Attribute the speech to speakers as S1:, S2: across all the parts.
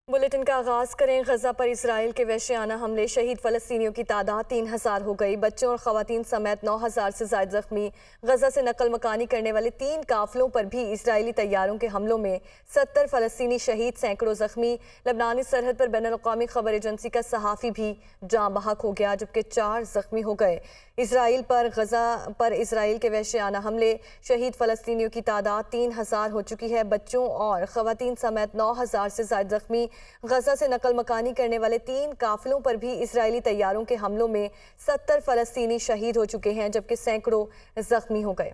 S1: Bulletin का आगाज करें। गजा पर इसराइल के वहशियाना हमले, शहीद फलस्तीनियों की तादाद 3000 हो गई। बच्चों और खवातीन समेत 9000 से ज्यादा जख्मी। गजा से नकल मकानी करने वाले 3 काफिलों पर भी इसराइली तैयारों के हमलों में 70 फलस्तीनी शहीद, सैकड़ों जख्मी। लबनानी सरहद पर बैनुल-अक़वामी खबर एजेंसी का सहाफ़ी भी जाँ बहक हो गया, जबकि 4 जख्मी हो गए। गजा पर इसराइल के वहशियाना हमले, शहीद फलस्तीनियों की तादाद 3000 हो चुकी है। बच्चों और खवातीन समेत 9000 से ज्यादा जख्मी। गजा से नकल मकानी करने वाले 3 काफिलों पर भी इसराइली तैयारों के हमलों में 70 फलस्तीनी शहीद हो चुके हैं, जबकि सैकड़ों जख्मी हो गए।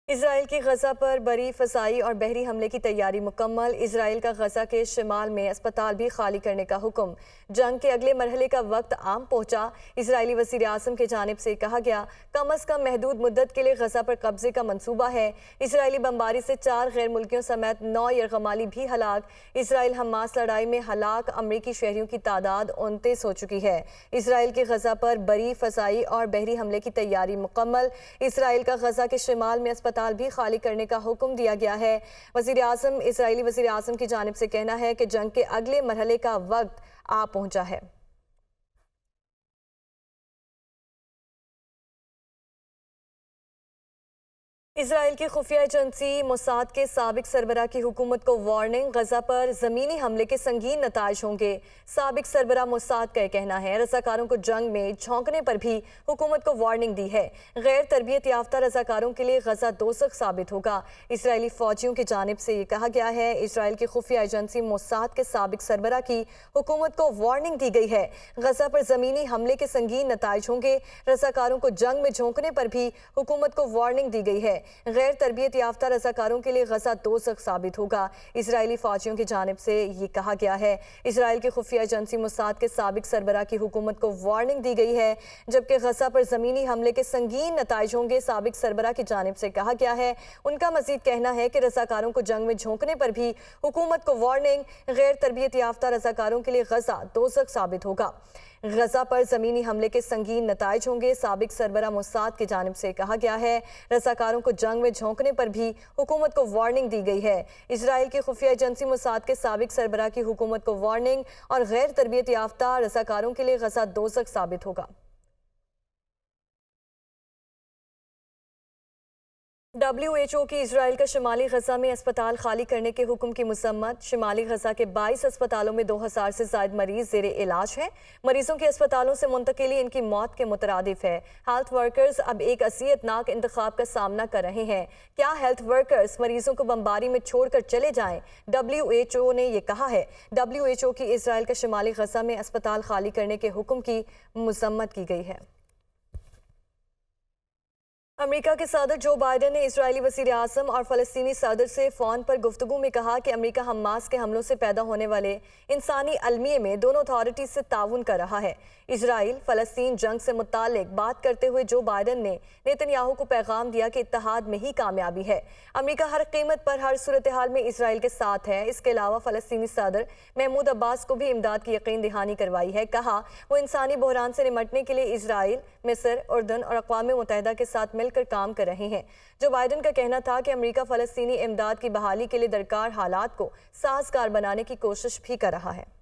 S1: इसराइल की गजा पर बरी, फ़ज़ाई और बहरी हमले की तैयारी मुकम्मल। इसराइल का गजा के शिमाल में अस्पताल भी खाली करने का हुक्म। जंग के अगले मरहले का वक्त आम पहुंचा। इसराइली वज़ीर आज़म की जानिब से कहा गया, कम अज़ कम महदूद मुद्दत के लिए गजा पर कब्जे का मंसूबा है। इसराइली बमबारी से 4 गैर मुल्कियों समेत 9 यरगमाली भी हलाक। इसराइल हमास लड़ाई में हलाक अमरीकी शहरियों की तादाद 29 हो चुकी है। इसराइल की गजा पर बरी, फ़ज़ाई और बहरी हमले की तैयारी मुकम्मल। इसराइल का गजा के शिमाल में अस्पताल भी खाली करने का हुक्म दिया गया है। इसराइली वज़ीर आज़म की जानिब से कहना है कि जंग के अगले मरहले का वक्त आ पहुंचा है। इसराइल की खुफिया एजेंसी मोसाद के साबिक सरबराह की हुकूमत को वार्निंग, गजा पर ज़मीनी हमले के संगीन नताइज होंगे। साबिक सरबराह मोसाद का कहना है, रज़ाकारों को जंग में झोंकने पर भी हुकूमत को वार्निंग दी है। गैर तरबियत याफ्ता रज़ाकारों के लिए गजा दोज़ख साबित होगा। इसराइली फौजियों की जानिब से ये कहा गया है, इसराइल की खुफिया एजेंसी मोसाद के साबिक सरबराह की हुकूमत को वार्निंग दी गई है। गजा पर ज़मीनी हमले के संगीन नताइज होंगे। रज़ाकारों को जंग में झोंकने पर भी हुकूमत को वार्निंग दी गई है। गैर तरबियत याफ्ता रज़ाकारों के लिए गजा दोज़ख साबित होगा। इसराइली फौजियों की जानिब से ये कहा गया है। इसराइल की खुफिया एजेंसी मोसाद के साबिक सरबराह की हुकूमत को वार्निंग दी गई है, जबकि गजा पर ज़मीनी हमले के संगीन नताइज होंगे। साबिक सरबराह की जानिब से कहा गया है, उनका मजीद कहना है कि रज़ाकारों को जंग में झोंकने पर भी हुकूमत को वार्निंग। गैर तरबियत याफ्ता रज़ाकारों के लिए गजा दोज़ख साबित होगा। गजा पर ज़मीनी हमले के संगीन नताइज होंगे। साबिक सरबराह मोसाद की जानिब से कहा गया है, रज़ाकारों को जंग में झोंकने पर भी हुकूमत को वार्निंग दी गई है। इसराइल की खुफिया एजेंसी मोसाद के साबिक सरबराह की हुकूमत को वार्निंग और गैर तरबियत याफ्ता रज़ाकारों के लिए गजा दोज़ख साबित होगा। WHO की इसराइल का शिमाली गजा में अस्पताल खाली करने के हुक्म की मज़म्मत। शिमाली गजा के 22 अस्पतालों में 2000 से ज़ायद मरीज ज़ेरे इलाज हैं। मरीजों की अस्पतालों से मुंतकिली इनकी मौत के मुतरादिफ है। हेल्थ वर्कर्स अब एक असियतनाक इंतखाब का सामना कर रहे हैं। क्या हेल्थ वर्कर्स मरीजों को बमबारी में छोड़कर चले जाएं? WHO ने यह कहा है। WHO की इसराइल का शिमाली गजा में अस्पताल खाली करने के हुक्म की मज़म्मत की गई है। अमेरिका के सदर जो बाइडन ने इसराइली वज़ीर आज़म और फ़लस्तीनी सदर से फ़ोन पर गुफ्तगू में कहा कि अमेरिका हमास के हमलों से पैदा होने वाले इंसानी अलमिये में दोनों अथॉरिटीज़ से ताउन कर रहा है। इसराइल फ़लस्तीन जंग से मुताल्लिक बात करते हुए जो बाइडन ने नेतन्याहू को पैगाम दिया कि इत्तेहाद में ही कामयाबी है। अमेरिका हर कीमत पर हर सूरत हाल में इसराइल के साथ है। इसके अलावा फ़लस्तीनी सदर महमूद अब्बास को भी इमदाद की यकीन दहानी करवाई है। कहा, वो इंसानी बहरान से निमटने के लिए इसराइल, मिस्र, उर्दन और अक़वाम मुत्तहिदा के साथ मिलकर काम कर रहे हैं। जो बाइडन का कहना था कि अमेरिका फ़लस्तीनी इमदाद की बहाली के लिए दरकार हालात को साजगार बनाने की कोशिश भी कर रहा है।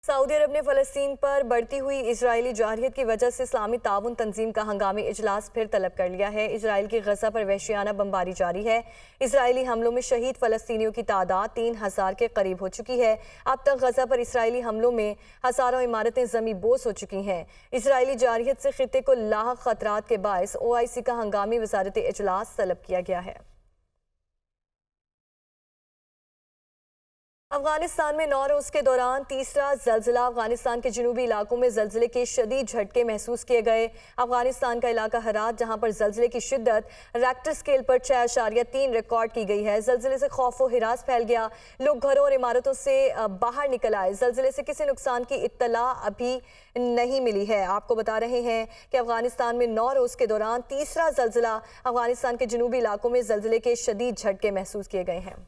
S1: सऊदी अरब ने फ़लस्तीन पर बढ़ती हुई इजरायली जारहियत की वजह से इस्लामी ताउन तंजीम का हंगामी इजलास फिर तलब कर लिया है। इसराइल की गजा पर वहशियाना बमबारी जारी है। इसराइली हमलों में शहीद फ़लस्तीनियों की तादाद 3000 के करीब हो चुकी है। अब तक गजा पर इसराइली हमलों में हज़ारों इमारतें ज़मी बोस हो चुकी हैं। इसराइली जारहियत से खित्ते को लाहक खतरात के बायस OIC का हंगामी वज़ारत इजलास तलब किया गया है। अफगानिस्तान में 9 रोज़ के दौरान तीसरा ज़लज़ला। अफगानिस्तान के जनूबी इलाकों में ज़लज़ले के शदीद झटके महसूस किए गए। अफगानिस्तान का इलाका हरात, जहां पर ज़लज़ले की शिद्दत रेक्टर स्केल पर 6.3 रिकॉर्ड की गई है। ज़लज़ले से खौफ व हिरास फैल गया। लोग घरों और इमारतों से बाहर निकल आए। ज़लज़ले से किसी नुकसान की इत्तला अभी नहीं मिली है। आपको बता रहे हैं कि अफगानिस्तान में 9 रोज़ के दौरान तीसरा ज़लज़ला। अफगानिस्तान के जनूबी इलाकों में ज़लज़ले के शदीद झटके महसूस किए गए हैं।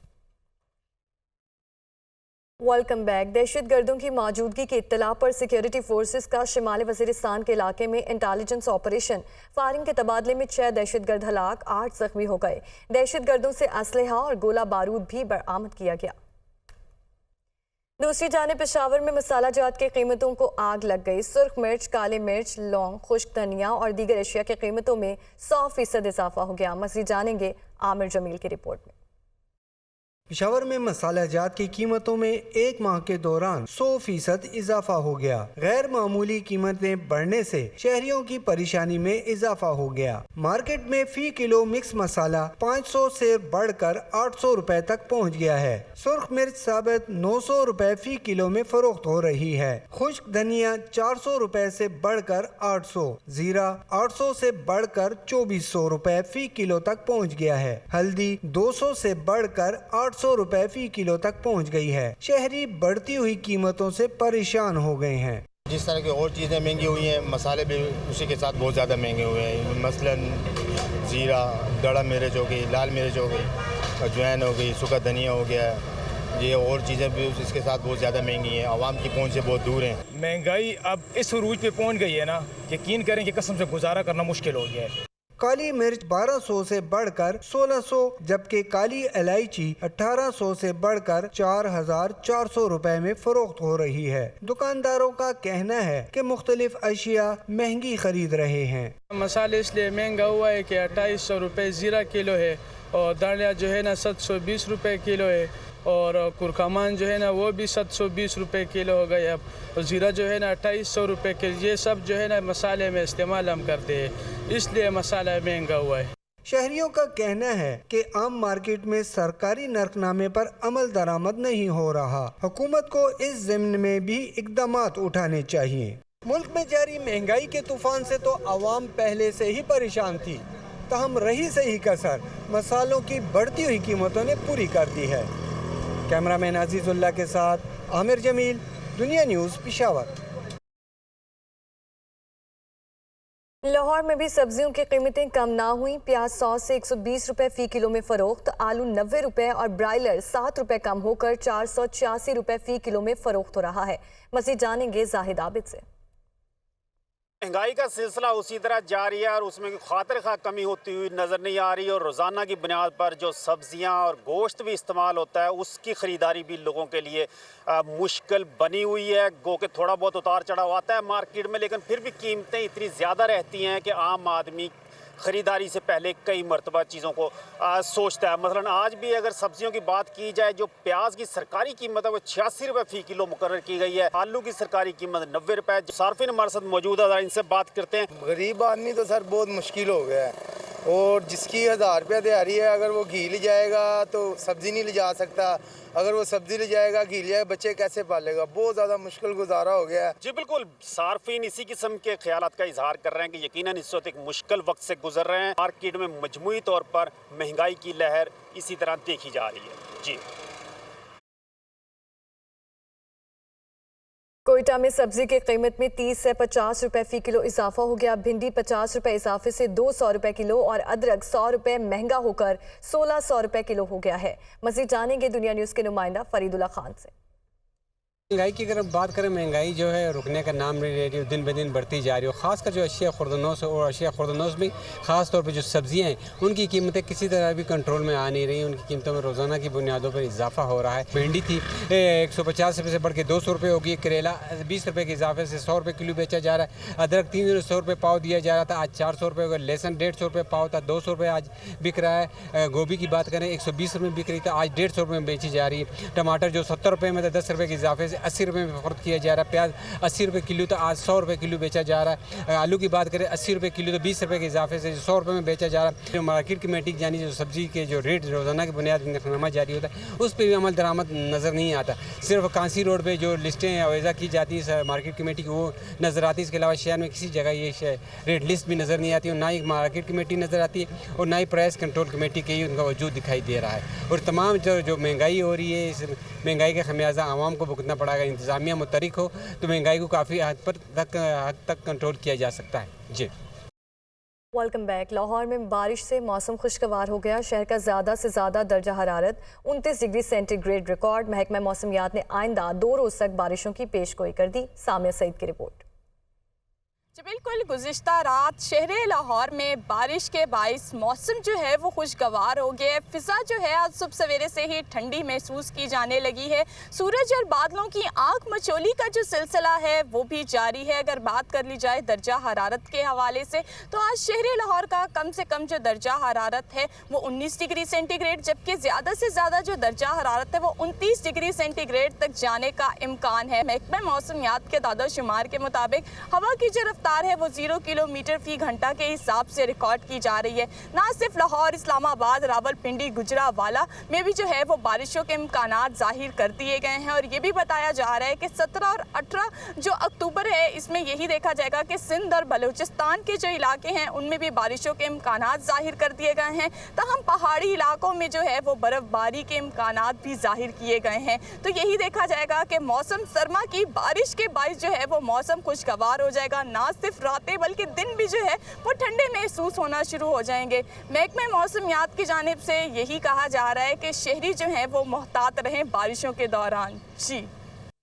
S1: Welcome back. दहशत गर्दों की मौजूदगी की इत्तला पर सिक्योरिटी फोर्सेस का शिमाली वज़ीरिस्तान के इलाके में इंटेलिजेंस ऑपरेशन फायरिंग के तबादले में 6 दहशत गर्द हलाक, 8 जख्मी हो गए। दहशत गर्दों से असलहा और गोला बारूद भी बरामद किया गया। दूसरी जानिब पेशावर में मसाला जात की कीमतों को आग लग गई। सुर्ख मिर्च, काले मिर्च, लौंग, खुश्क धनिया और दीगर अशिया की कीमतों में 100% इजाफा हो गया। मज़ीद जानेंगे आमिर जमील की रिपोर्ट में।
S2: पेशावर में मसाला जात की कीमतों में एक माह के दौरान 100% इजाफा हो गया। गैर मामूली कीमतें बढ़ने से शहरियों की परेशानी में इजाफा हो गया। मार्केट में फी किलो मिक्स मसाला 500 से बढ़कर 800 रुपए तक पहुंच गया है। सुर्ख मिर्च साबित 900 रुपए फी किलो में फरोख्त हो रही है। खुश्क धनिया 400 रुपए से बढ़कर 800, जीरा 800 से बढ़कर 2400 रुपए फी किलो तक पहुंच गया है। हल्दी 200 से बढ़कर 800 रुपए फी किलो तक पहुंच गई है। शहरी बढ़ती हुई कीमतों से परेशान हो गए हैं।
S3: जिस तरह की और चीज़ें महंगी हुई हैं, मसाले भी उसी के साथ बहुत ज़्यादा महंगे हुए हैं। मसलन जीरा, दड़ा मिर्च हो गई, लाल मिर्च हो गई, अजवाइन हो गई, सूखा धनिया हो गया, ये और चीज़ें भी इसके साथ बहुत ज़्यादा महंगी हैं। आवाम की पहुंच से बहुत दूर हैं।
S4: महंगाई अब इस उरूज पे पहुंच गई है ना, यकीन करें कि कसम से गुजारा करना मुश्किल हो गया है।
S2: काली मिर्च 1200 से बढ़कर 1600, जबकि काली इलायची 1800 से बढ़कर 4400 रुपए में फरोख्त हो रही है। दुकानदारों का कहना है कि मुख्तलिफ अशिया महंगी खरीद रहे हैं।
S5: मसाले इसलिए महंगा हुआ है कि 2800 रुपये ज़ीरा किलो है और दालिया जो है ना 720 रुपये किलो है और कुरकामान जो है ना वो भी 720 रुपये किलो हो गए अब, और ज़ीरा जो है ना 2800 रुपये किलो। ये सब जो है ना मसाले में इस्तेमाल हम करते हैं, इसलिए मसाला महंगा हुआ है।
S2: शहरियों का कहना है कि आम मार्केट में सरकारी नरकनामे पर अमल दरामद नहीं हो रहा। हुकूमत को इस ज़मीन में भी इक़दामात उठाने चाहिए। मुल्क में जारी महंगाई के तूफान से तो आवाम पहले से ही परेशान थी, ताहम रही से ही कसर मसालों की बढ़ती हुई कीमतों ने पूरी कर दी है। कैमरामैन अजीजुल्लाह के साथ आमिर जमील, दुनिया न्यूज़, पेशावर।
S1: लाहौर में भी सब्जियों की कीमतें कम ना हुई। प्याज 100 से 120 रुपए फी किलो में फरोख्त, आलू 90 रुपए और ब्रायलर 7 रुपए कम होकर 486 रुपए फी किलो में फरोख्त हो रहा है। मज़ीद जानेंगे जाहिद आबिद से।
S6: महंगाई का सिलसिला उसी तरह जारी है और उसमें खातिर खा कमी होती हुई नज़र नहीं आ रही। और रोज़ाना की बुनियाद पर जो सब्जियां और गोश्त भी इस्तेमाल होता है, उसकी ख़रीदारी भी लोगों के लिए मुश्किल बनी हुई है। गो के थोड़ा बहुत उतार चढ़ाव आता है मार्केट में, लेकिन फिर भी कीमतें इतनी ज़्यादा रहती हैं कि आम आदमी ख़रीदारी से पहले कई मरतबा चीज़ों को सोचता है। मसलन आज भी अगर सब्जियों की बात की जाए, जो प्याज की सरकारी कीमत है वो 86 रुपये फ़ी किलो मुकर्रर की गई है। आलू की सरकारी कीमत 90 रुपये। सार्फिन हमारे साथ मौजूद है, इनसे बात करते हैं।
S3: गरीब आदमी तो सर बहुत मुश्किल हो गया है, और जिसकी 1000 रुपया दिहाड़ी है, अगर वो घी ले जाएगा तो सब्ज़ी नहीं ले जा सकता। अगर वो सब्ज़ी ले जाएगा, घी ले जाएगा, बच्चे कैसे पालेगा? बहुत ज़्यादा मुश्किल गुजारा हो गया है।
S6: जी बिल्कुल, सार्फिन इसी किस्म के ख्यालात का इजहार कर रहे हैं कि यकीनन इस वक्त एक मुश्किल वक्त से गुजर रहे हैं। मार्केट में मजमूई तौर पर महंगाई की लहर इसी तरह देखी जा रही है। जी,
S1: कोयटा में सब्जी की कीमत में 30 से 50 रुपए फी किलो इजाफा हो गया। भिंडी 50 रुपए इजाफे से 200 रुपए किलो और अदरक 100 रुपए महंगा होकर 1600 रुपए किलो हो गया है। मज़ीद जानेंगे दुनिया न्यूज़ के नुमाइंदा फरीदुल्ला खान से।
S7: महंगाई की अगर बात करें, महंगाई जो है रुकने का नाम नहीं ले रही, दिन ब दिन बढ़ती जा रही है। ख़ासकर जो अशिया खुर्दनोस और अशिया खुर्दनोस में ख़ास तौर पे जो सब्जियां हैं, उनकी कीमतें किसी तरह भी कंट्रोल में आ नहीं रही। उनकी कीमतों में रोज़ाना की बुनियादों पर इजाफा हो रहा है। भिंडी थी 150 रुपये से बढ़ के 200 रुपये होगी। करेला 20 रुपये के इजाफे से 100 रुपये किलो बेचा जा रहा है। अदरक 300 रुपये पाव दिया जा रहा था, आज 400 रुपये होगा। लहसुन 150 रुपये पाव था, 200 रुपये आज बिक रहा है। गोभी की बात करें 120 रुपये बिक रही था, आज 150 रुपये में बेची जा रही है। टमाटर जो 70 रुपये में था, 10 रुपये के इजाफे से 80 रुपये में किया जा रहा है। प्याज 80 रुपये किलो तो आज 100 रुपये किलो बेचा जा रहा है। आलू की बात करें 80 रुपये किलो तो 20 रुपये के इजाफे से 100 रुपये में बेचा जा रहा है। जो मार्केट कमेटी यानी जो सब्जी के जो रेट रोज़ाना की बुनियाद पर नफरनामा जारी होता है, उस पर भी अमल दरामद नज़र नहीं आता। सिर्फ कांसी रोड पर जो लिस्टें अवैज़ा की जाती है मार्केट कमेटी की, वो नज़र आती है। इसके अलावा शहर में किसी जगह ये रेट लिस्ट भी नज़र नहीं आती, और ना ही मार्केट कमेटी नज़र आती है और ना ही प्राइस कंट्रोल कमेटी के ही उनका वजूद दिखाई दे रहा है। और तमाम जो महंगाई हो रही है, इस महंगाई का खमियाजा आवाम को भुगतना पड़ेगा। इंतज़ामिया मुतरिक हो तो महंगाई को काफ़ी हद तक कंट्रोल किया जा सकता है। जी।
S1: Welcome back. लाहौर में बारिश से मौसम खुशगवार हो गया। शहर का ज़्यादा से ज़्यादा दर्जा हरारत 29 डिग्री सेंटीग्रेड रिकॉर्ड। महकमा मौसमियात ने आइंदा 2 रोज़ तक बारिशों की पेशगोई कर दी। सामिया सईद की रिपोर्ट।
S8: बिल्कुल, गुज़िश्ता रात शहर लाहौर में बारिश के बाइस मौसम जो है वो खुशगवार हो गया है। फ़िज़ा जो है आज सुबह सवेरे से ही ठंडी महसूस की जाने लगी है। सूरज और बादलों की आंख मचोली का जो सिलसिला है वो भी जारी है। अगर बात कर ली जाए दर्जा हरारत के हवाले से तो आज शहर लाहौर का कम से कम जो दर्जा हरारत है वो 19 डिग्री सेंटीग्रेड, जबकि ज़्यादा से ज़्यादा जो दर्जा हरारत है वो 29 डिग्री सेंटीग्रेड तक जाने का इम्कान है। महकमा मौसमियात के दादा शुमार के मुताबिक हवा की जो रफ्तार है वो 0 किलोमीटर फी घंटा के हिसाब से रिकॉर्ड की जा रही है। ना सिर्फ लाहौर, इस्लामाबाद, रावलपिंडी, गुजरावाला में भी जो है वो बारिशों के इम्कानात जाहिर कर दिए गए हैं। और ये भी बताया जा रहा है कि 17 और 18 जो अक्टूबर है इसमें यही देखा जाएगा कि सिंध और बलूचिस्तान के जो इलाके हैं उनमें भी बारिशों के इम्कानात जाहिर कर दिए गए हैं। तहम पहाड़ी इलाकों में जो है वो बर्फ़बारी के इम्कानात भी जाहिर किए गए हैं। तो यही देखा जाएगा कि मौसम सरमा की बारिश के बाइस जो है वो मौसम खुशगवार हो जाएगा। ना सिर्फ रातें बल्कि दिन भी जो है वो ठंडे महसूस होना शुरू हो जाएंगे। महकमे मौसमियात की जानिब से यही कहा जा रहा है कि शहरी जो हैं वो मोहतात रहें बारिशों के दौरान। जी।